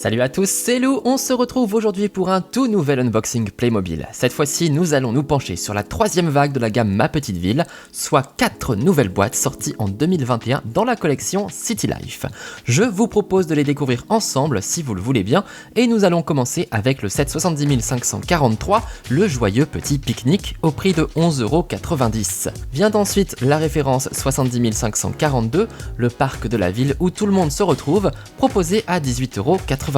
Salut à tous, c'est Lou, on se retrouve aujourd'hui pour un tout nouvel unboxing Playmobil. Cette fois-ci, nous allons nous pencher sur la troisième vague de la gamme Ma Petite Ville, soit 4 nouvelles boîtes sorties en 2021 dans la collection City Life. Je vous propose de les découvrir ensemble si vous le voulez bien, et nous allons commencer avec le set 70 543, le joyeux petit pique-nique au prix de 11,90€. Vient ensuite la référence 70 542, le parc de la ville où tout le monde se retrouve, proposé à 18,90€.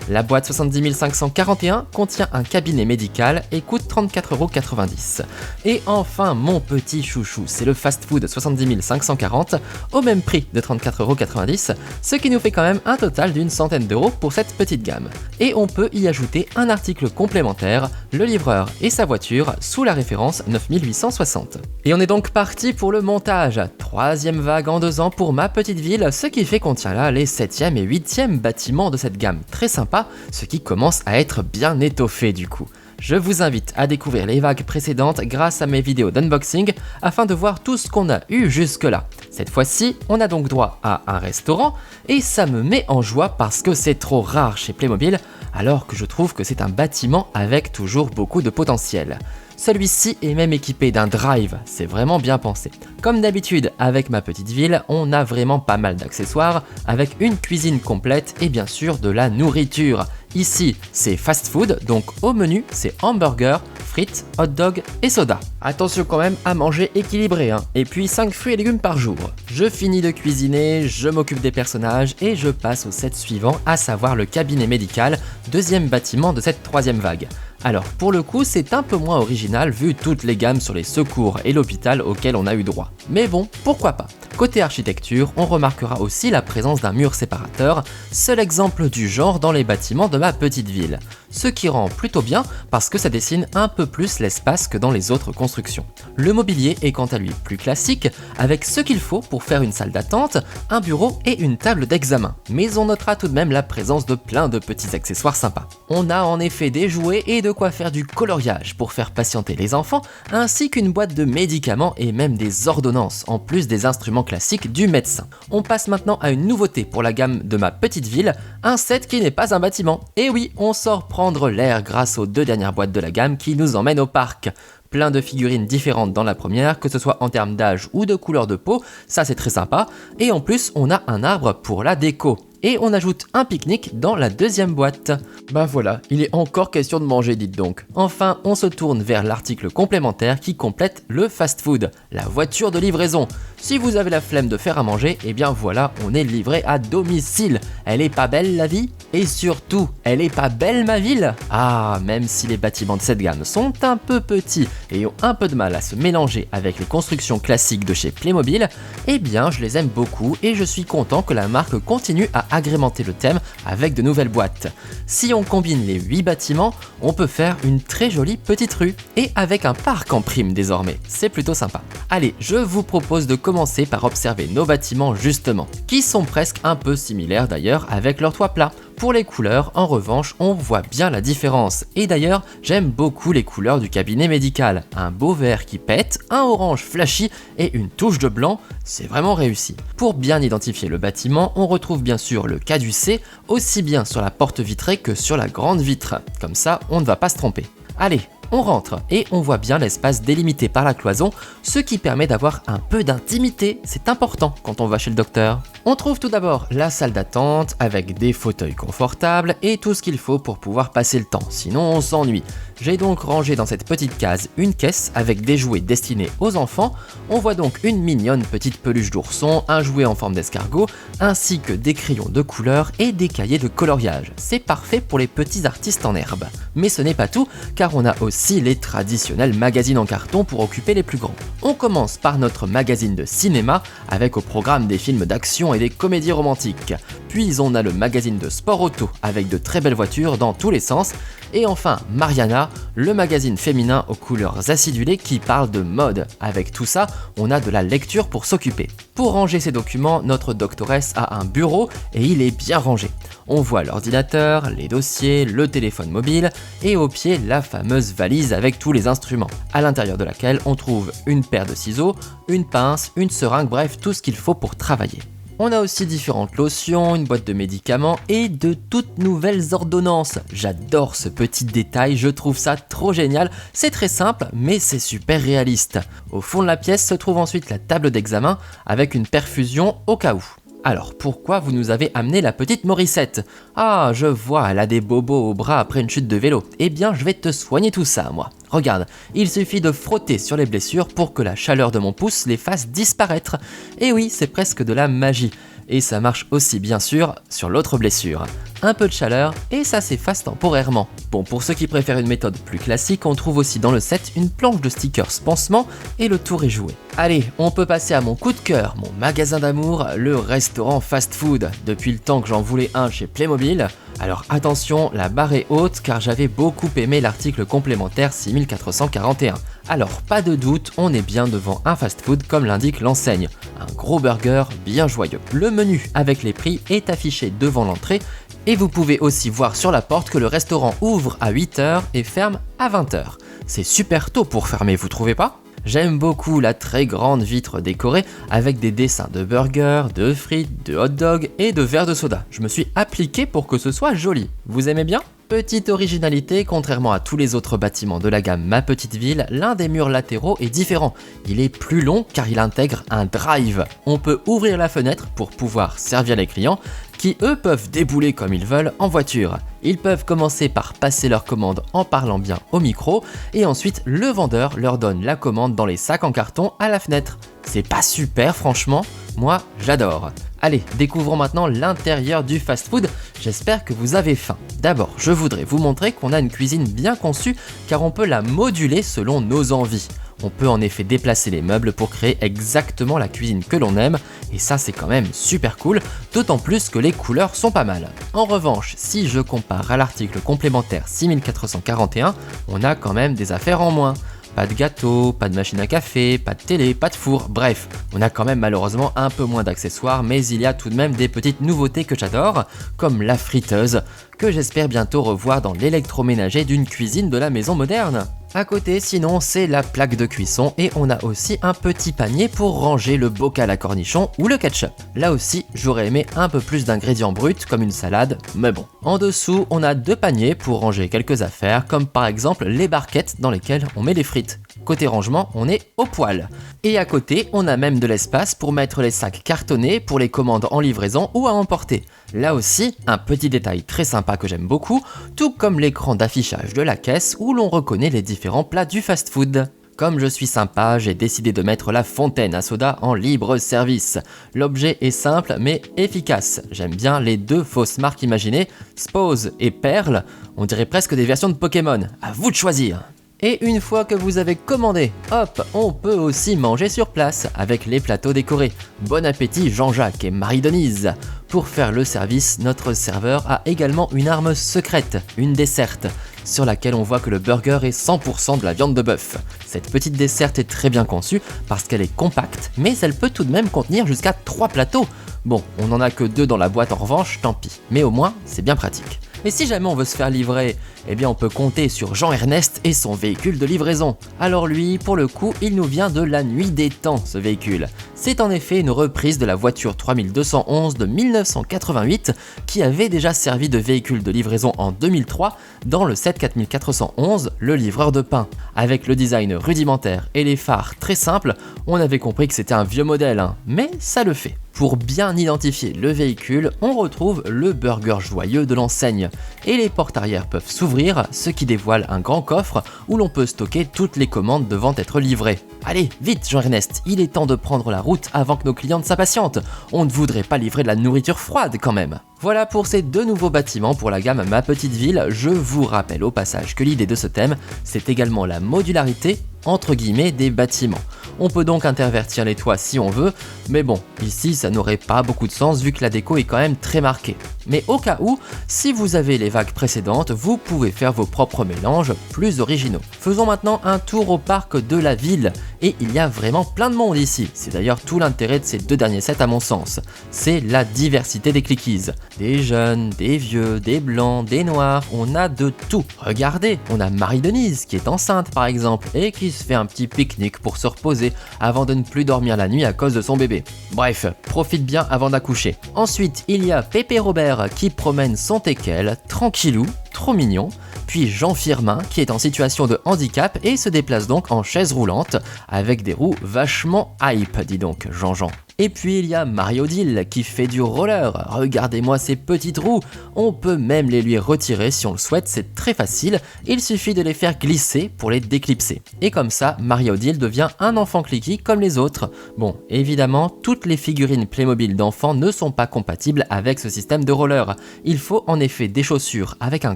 La boîte 70 541 contient un cabinet médical et coûte 34,90€. Et enfin mon petit chouchou, c'est le Fast Food 70 540 au même prix de 34,90€, ce qui nous fait quand même un total d'une centaine d'euros pour cette petite gamme. Et on peut y ajouter un article complémentaire, le livreur et sa voiture, sous la référence 9860. Et on est donc parti pour le montage. Troisième vague en 2 ans pour Ma Petite Ville, ce qui fait qu'on tient là les 7e et 8e bâtiments de cette gamme très sympa, ce qui commence à être bien étoffé du coup. Je vous invite à découvrir les vagues précédentes grâce à mes vidéos d'unboxing afin de voir tout ce qu'on a eu jusque là. Cette fois-ci, on a donc droit à un restaurant et ça me met en joie parce que c'est trop rare chez Playmobil alors que je trouve que c'est un bâtiment avec toujours beaucoup de potentiel. Celui-ci est même équipé d'un drive, c'est vraiment bien pensé. Comme d'habitude avec Ma Petite Ville, on a vraiment pas mal d'accessoires avec une cuisine complète et bien sûr de la nourriture. Ici, c'est fast food, donc au menu, c'est hamburger, frites, hot dog et soda. Attention quand même à manger équilibré, et puis 5 fruits et légumes par jour. Je finis de cuisiner, je m'occupe des personnages et je passe au set suivant, à savoir le cabinet médical, deuxième bâtiment de cette troisième vague. Alors pour le coup c'est un peu moins original vu toutes les gammes sur les secours et l'hôpital auxquels on a eu droit. Mais bon, pourquoi pas. Côté architecture, on remarquera aussi la présence d'un mur séparateur, seul exemple du genre dans les bâtiments de Ma Petite Ville. Ce qui rend plutôt bien parce que ça dessine un peu plus l'espace que dans les autres constructions. Le mobilier est quant à lui plus classique, avec ce qu'il faut pour faire une salle d'attente, un bureau et une table d'examen. Mais on notera tout de même la présence de plein de petits accessoires sympas. On a en effet des jouets et de quoi faire du coloriage pour faire patienter les enfants, ainsi qu'une boîte de médicaments et même des ordonnances, en plus des instruments classiques du médecin. On passe maintenant à une nouveauté pour la gamme de Ma Petite Ville, un set qui n'est pas un bâtiment. Et oui, on sort prendre l'air grâce aux 2 dernières boîtes de la gamme qui nous emmènent au parc. Plein de figurines différentes dans la première, que ce soit en termes d'âge ou de couleur de peau, ça c'est très sympa. Et en plus, on a un arbre pour la déco. Et on ajoute un pique-nique dans la deuxième boîte. Bah voilà, il est encore question de manger, dites donc. Enfin, on se tourne vers l'article complémentaire qui complète le fast-food, la voiture de livraison. Si vous avez la flemme de faire à manger, et bien voilà, on est livré à domicile. Elle est pas belle la vie? Et surtout, elle est pas belle ma ville? Ah, même si les bâtiments de cette gamme sont un peu petits et ont un peu de mal à se mélanger avec les constructions classiques de chez Playmobil, eh bien je les aime beaucoup et je suis content que la marque continue à agrémenter le thème avec de nouvelles boîtes. Si on combine les 8 bâtiments, on peut faire une très jolie petite rue et avec un parc en prime désormais. C'est plutôt sympa. Allez, je vous propose de commencer par observer nos bâtiments justement, qui sont presque un peu similaires d'ailleurs avec leur toit plat. Pour les couleurs, en revanche, on voit bien la différence. Et d'ailleurs, j'aime beaucoup les couleurs du cabinet médical. Un beau vert qui pète, un orange flashy et une touche de blanc, c'est vraiment réussi. Pour bien identifier le bâtiment, on retrouve bien sûr le caducée, aussi bien sur la porte vitrée que sur la grande vitre. Comme ça, on ne va pas se tromper. Allez, on rentre et on voit bien l'espace délimité par la cloison, ce qui permet d'avoir un peu d'intimité, c'est important quand on va chez le docteur. On trouve tout d'abord la salle d'attente avec des fauteuils confortables et tout ce qu'il faut pour pouvoir passer le temps, sinon on s'ennuie. J'ai donc rangé dans cette petite case une caisse avec des jouets destinés aux enfants. On voit donc une mignonne petite peluche d'ourson, un jouet en forme d'escargot, ainsi que des crayons de couleur et des cahiers de coloriage. C'est parfait pour les petits artistes en herbe. Mais ce n'est pas tout, car on a aussi les traditionnels magazines en carton pour occuper les plus grands. On commence par notre magazine de cinéma, avec au programme des films d'action et des comédies romantiques. Puis on a le magazine de sport auto, avec de très belles voitures dans tous les sens. Et enfin, Mariana, le magazine féminin aux couleurs acidulées qui parle de mode. Avec tout ça, on a de la lecture pour s'occuper. Pour ranger ces documents, notre doctoresse a un bureau et il est bien rangé. On voit l'ordinateur, les dossiers, le téléphone mobile et au pied la fameuse valise avec tous les instruments, à l'intérieur de laquelle on trouve une paire de ciseaux, une pince, une seringue, bref tout ce qu'il faut pour travailler. On a aussi différentes lotions, une boîte de médicaments et de toutes nouvelles ordonnances. J'adore ce petit détail, je trouve ça trop génial. C'est très simple, mais c'est super réaliste. Au fond de la pièce se trouve ensuite la table d'examen avec une perfusion au cas où. Alors, pourquoi vous nous avez amené la petite Morissette? Ah, je vois, elle a des bobos au bras après une chute de vélo. Eh bien, je vais te soigner tout ça, moi. Regarde, il suffit de frotter sur les blessures pour que la chaleur de mon pouce les fasse disparaître. Et oui, c'est presque de la magie. Et ça marche aussi bien sûr sur l'autre blessure. Un peu de chaleur et ça s'efface temporairement. Bon, pour ceux qui préfèrent une méthode plus classique, on trouve aussi dans le set une planche de stickers pansement et le tour est joué. Allez, on peut passer à mon coup de cœur, mon magasin d'amour, le restaurant fast-food. Depuis le temps que j'en voulais un chez Playmobil. Alors attention, la barre est haute car j'avais beaucoup aimé l'article complémentaire 6441. Alors pas de doute, on est bien devant un fast-food comme l'indique l'enseigne. Un gros burger bien joyeux. Le menu avec les prix est affiché devant l'entrée et vous pouvez aussi voir sur la porte que le restaurant ouvre à 8h et ferme à 20h. C'est super tôt pour fermer, vous trouvez pas ? J'aime beaucoup la très grande vitre décorée avec des dessins de burgers, de frites, de hot dogs et de verres de soda. Je me suis appliqué pour que ce soit joli. Vous aimez bien ? Petite originalité, contrairement à tous les autres bâtiments de la gamme Ma Petite Ville, l'un des murs latéraux est différent. Il est plus long car il intègre un drive. On peut ouvrir la fenêtre pour pouvoir servir les clients qui eux peuvent débouler comme ils veulent en voiture. Ils peuvent commencer par passer leur commande en parlant bien au micro et ensuite le vendeur leur donne la commande dans les sacs en carton à la fenêtre. C'est pas super franchement? Moi j'adore. Allez, découvrons maintenant l'intérieur du fast-food, j'espère que vous avez faim. D'abord, je voudrais vous montrer qu'on a une cuisine bien conçue car on peut la moduler selon nos envies. On peut en effet déplacer les meubles pour créer exactement la cuisine que l'on aime, et ça c'est quand même super cool, d'autant plus que les couleurs sont pas mal. En revanche, si je compare à l'article complémentaire 6441, on a quand même des affaires en moins. Pas de gâteau, pas de machine à café, pas de télé, pas de four, bref, on a quand même malheureusement un peu moins d'accessoires, mais il y a tout de même des petites nouveautés que j'adore, comme la friteuse, que j'espère bientôt revoir dans l'électroménager d'une cuisine de la maison moderne. À côté, sinon, c'est la plaque de cuisson et on a aussi un petit panier pour ranger le bocal à cornichons ou le ketchup. Là aussi, j'aurais aimé un peu plus d'ingrédients bruts comme une salade, mais bon. En dessous, on a deux paniers pour ranger quelques affaires, comme par exemple les barquettes dans lesquelles on met les frites. Côté rangement, on est au poil. Et à côté, on a même de l'espace pour mettre les sacs cartonnés pour les commandes en livraison ou à emporter. Là aussi, un petit détail très sympa que j'aime beaucoup, tout comme l'écran d'affichage de la caisse où l'on reconnaît les différents plats du fast-food. Comme je suis sympa, j'ai décidé de mettre la fontaine à soda en libre service. L'objet est simple mais efficace. J'aime bien les deux fausses marques imaginées, Spose et Perle. On dirait presque des versions de Pokémon. À vous de choisir. Et une fois que vous avez commandé, hop, on peut aussi manger sur place avec les plateaux décorés. Bon appétit Jean-Jacques et Marie-Denise. Pour faire le service, notre serveur a également une arme secrète, une desserte, sur laquelle on voit que le burger est 100% de la viande de bœuf. Cette petite desserte est très bien conçue parce qu'elle est compacte, mais elle peut tout de même contenir jusqu'à 3 plateaux. Bon, on n'en a que 2 dans la boîte en revanche, tant pis, mais au moins c'est bien pratique. Et si jamais on veut se faire livrer, eh bien on peut compter sur Jean-Ernest et son véhicule de livraison. Alors lui, pour le coup, il nous vient de la nuit des temps, ce véhicule. C'est en effet une reprise de la voiture 3211 de 1988 qui avait déjà servi de véhicule de livraison en 2003 dans le 74411, le livreur de pain. Avec le design rudimentaire et les phares très simples, on avait compris que c'était un vieux modèle, hein, mais ça le fait. Pour bien identifier le véhicule, on retrouve le burger joyeux de l'enseigne. Et les portes arrière peuvent s'ouvrir, ce qui dévoile un grand coffre où l'on peut stocker toutes les commandes devant être livrées. Allez, vite Jean-Ernest, il est temps de prendre la route avant que nos clientes s'impatientent. On ne voudrait pas livrer de la nourriture froide quand même. Voilà pour ces deux nouveaux bâtiments pour la gamme Ma Petite Ville. Je vous rappelle au passage que l'idée de ce thème, c'est également la modularité entre guillemets des bâtiments. On peut donc intervertir les toits si on veut, mais bon, ici ça n'aurait pas beaucoup de sens vu que la déco est quand même très marquée. Mais au cas où, si vous avez les vagues précédentes, vous pouvez faire vos propres mélanges plus originaux. Faisons maintenant un tour au parc de la ville. Et il y a vraiment plein de monde ici. C'est d'ailleurs tout l'intérêt de ces deux derniers sets à mon sens. C'est la diversité des clickies. Des jeunes, des vieux, des blancs, des noirs, on a de tout. Regardez, on a Marie-Denise qui est enceinte par exemple et qui se fait un petit pique-nique pour se reposer avant de ne plus dormir la nuit à cause de son bébé. Bref, profite bien avant d'accoucher. Ensuite, il y a Pépé Robert qui promène son teckel, tranquillou, trop mignon. Puis Jean Firmin qui est en situation de handicap et se déplace donc en chaise roulante avec des roues vachement hype, dis donc Jean-Jean. Et puis il y a Marie-Odile qui fait du roller, regardez-moi ces petites roues, on peut même les lui retirer si on le souhaite, c'est très facile, il suffit de les faire glisser pour les déclipser. Et comme ça, Marie-Odile devient un enfant clicky comme les autres. Bon, évidemment, toutes les figurines Playmobil d'enfants ne sont pas compatibles avec ce système de roller. Il faut en effet des chaussures avec un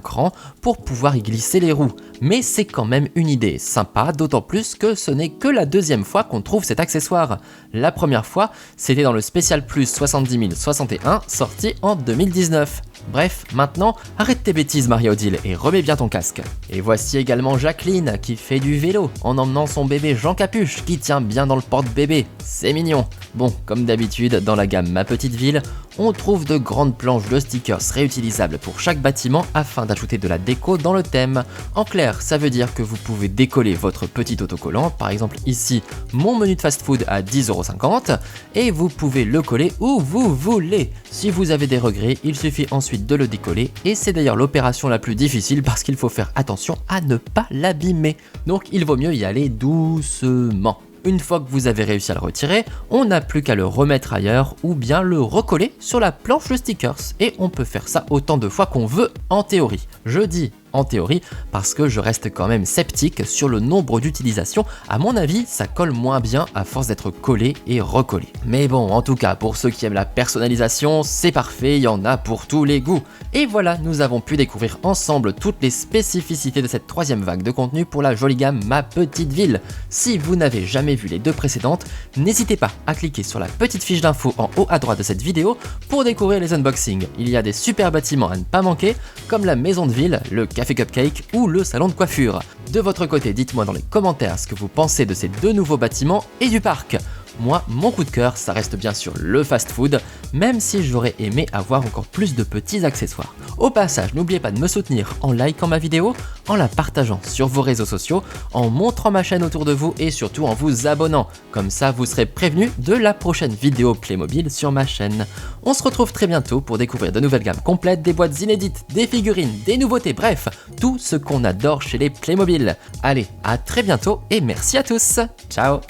cran pour pouvoir y glisser les roues. Mais c'est quand même une idée sympa, d'autant plus que ce n'est que la deuxième fois qu'on trouve cet accessoire. La première fois, c'était dans le Spécial Plus 70 061, sorti en 2019. Bref, maintenant, arrête tes bêtises Marie-Odile et remets bien ton casque. Et voici également Jacqueline qui fait du vélo en emmenant son bébé Jean Capuche qui tient bien dans le porte-bébé. C'est mignon. Bon, comme d'habitude, dans la gamme Ma Petite Ville, on trouve de grandes planches de stickers réutilisables pour chaque bâtiment afin d'ajouter de la déco dans le thème. En clair, ça veut dire que vous pouvez décoller votre petit autocollant, par exemple ici, mon menu de fast-food à 10,50 €, et vous pouvez le coller où vous voulez. Si vous avez des regrets, il suffit ensuite de le décoller, et c'est d'ailleurs l'opération la plus difficile parce qu'il faut faire attention à ne pas l'abîmer. Donc il vaut mieux y aller doucement. Une fois que vous avez réussi à le retirer, on n'a plus qu'à le remettre ailleurs ou bien le recoller sur la planche de stickers. Et on peut faire ça autant de fois qu'on veut en théorie. Je dis en théorie parce que je reste quand même sceptique sur le nombre d'utilisations. À mon avis, ça colle moins bien à force d'être collé et recollé. Mais bon, en tout cas, pour ceux qui aiment la personnalisation, c'est parfait, il y en a pour tous les goûts. Et voilà, nous avons pu découvrir ensemble toutes les spécificités de cette troisième vague de contenu pour la jolie gamme Ma Petite Ville. Si vous n'avez jamais vu les deux précédentes, n'hésitez pas à cliquer sur la petite fiche d'infos en haut à droite de cette vidéo pour découvrir les unboxings. Il y a des super bâtiments à ne pas manquer, comme la maison de ville, le café Cupcake ou le salon de coiffure. De votre côté, dites-moi dans les commentaires ce que vous pensez de ces deux nouveaux bâtiments et du parc. Moi, mon coup de cœur, ça reste bien sûr le fast-food, même si j'aurais aimé avoir encore plus de petits accessoires. Au passage, n'oubliez pas de me soutenir en likant ma vidéo, en la partageant sur vos réseaux sociaux, en montrant ma chaîne autour de vous et surtout en vous abonnant. Comme ça, vous serez prévenu de la prochaine vidéo Playmobil sur ma chaîne. On se retrouve très bientôt pour découvrir de nouvelles gammes complètes, des boîtes inédites, des figurines, des nouveautés, bref, tout ce qu'on adore chez les Playmobil. Allez, à très bientôt et merci à tous. Ciao.